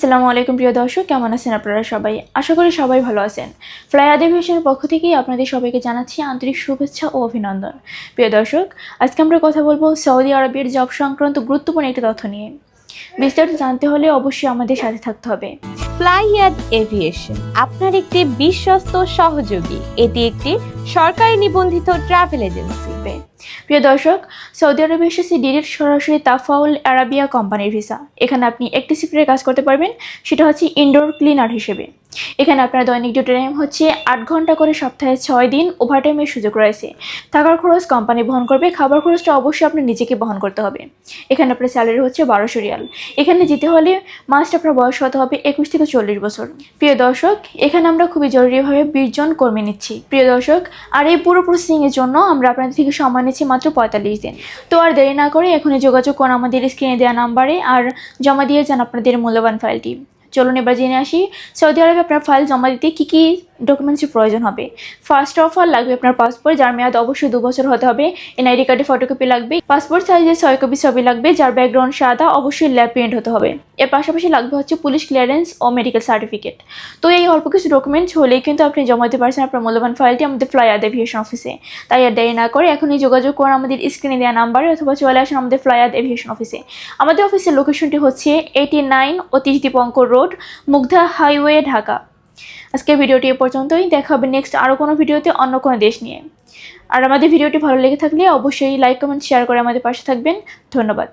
আসসালামু আলাইকুম প্রিয় দর্শক, কেমন আছেন আপনারা সবাই? আশা করি সবাই ভালো আছেন। ফ্লাই এভিয়েশনের পক্ষ থেকেই আপনাদের সবাইকে জানাচ্ছি আন্তরিক শুভেচ্ছা ও অভিনন্দন। প্রিয় দর্শক, আজকে আমরা কথা বলবো সৌদি আরবের জব সংক্রান্ত গুরুত্বপূর্ণ একটি তথ্য নিয়ে। বিস্তারিত জানতে হলে অবশ্যই আমাদের সাথে থাকতে হবে। ফ্লাইয়াদ এভিয়েশন আপনার একটি বিশ্বস্ত সহযোগী। এটি একটি সরকারি নিবন্ধিত ট্রাভেল এজেন্সি। প্রিয় দর্শক, সৌদি আরবে এসেছে ডিরেক্ট সরাসরি তাফাউল আরাবিয়া কোম্পানির ভিসা। এখানে আপনি একটি শিফটের কাজ করতে পারবেন, সেটা হচ্ছে ইনডোর ক্লিনার হিসেবে। এখানে আপনার দৈনিক ডিউটি টাইম হচ্ছে 8 ঘন্টা করে, সপ্তাহে 6 দিন ওভারটাইমের সুযোগ রয়েছে। থাকার খরচ কোম্পানি বহন করবে, খাবার খরচটা অবশ্যই আপনি নিজেকে বহন করতে হবে। এখানে আপনার স্যালারি হচ্ছে 1200 রিয়াল। এখানে যেতে হলে মাস্ট আপনার বয়স হতে হবে 21 থেকে 40 বছর। প্রিয় দর্শক, এখানে আমরা খুবই জরুরিভাবে 20 জন কর্মী নিচ্ছি। প্রিয় দর্শক, আর এই পুরো প্রসেসিংয়ের জন্য আমরা আপনাদের থেকে সময় নিচ্ছি মাত্র 45 দিন। তো আর দেরি না করে এখনই যোগাযোগ করুন আমাদের স্ক্রিনে দেওয়া নাম্বারে, আর জমা দিয়ে যান আপনাদের মূল্যবান ফাইলটি। চলুন এবার জেনে আসি সৌদি আরবে আপনার ফাইল জমা দিতে কী কী ডকুমেন্টসের প্রয়োজন হবে। ফার্স্ট অফ অল লাগবে আপনার পাসপোর্ট, যার মেয়াদ অবশ্যই 2 বছর হতে হবে। এনআইডি কার্ডের ফটোকপি লাগবে। পাসপোর্ট সাইজের 6 কপি ছবি লাগবে, যার ব্যাকগ্রাউন্ড সাদা, অবশ্যই ল্যাব প্রিন্ট হতে হবে। এর পাশাপাশি লাগবে হচ্ছে পুলিশ ক্লিয়ারেন্স ও মেডিকেল সার্টিফিকেট। তো এই অল্প কিছু ডকুমেন্টস হলেই কিন্তু আপনি জমা দিতে পারছেন আপনার মূল্যবান ফাইলটি আমাদের ফ্লাইয়াদ এভিয়েশন অফিসে। তাই আর দেরি না করে এখনই যোগাযোগ করুন আমাদের স্ক্রিনে দেওয়া নাম্বারে, অথবা চলে আসুন আমাদের ফ্লাইয়াদ এভিয়েশন অফিসে। আমাদের অফিসের লোকেশনটি হচ্ছে 89 অতীশ দীপঙ্কর রোড, মুগ্ধা হাইওয়ে, ঢাকা। আজকের ভিডিওটি এ পর্যন্তই। দেখা হবে নেক্সট আরও কোনো ভিডিওতে অন্য কোনো দেশ নিয়ে। আর আমাদের ভিডিওটি ভালো লেগে থাকলে অবশ্যই লাইক, কমেন্ট, শেয়ার করে আমাদের পাশে থাকবেন। ধন্যবাদ।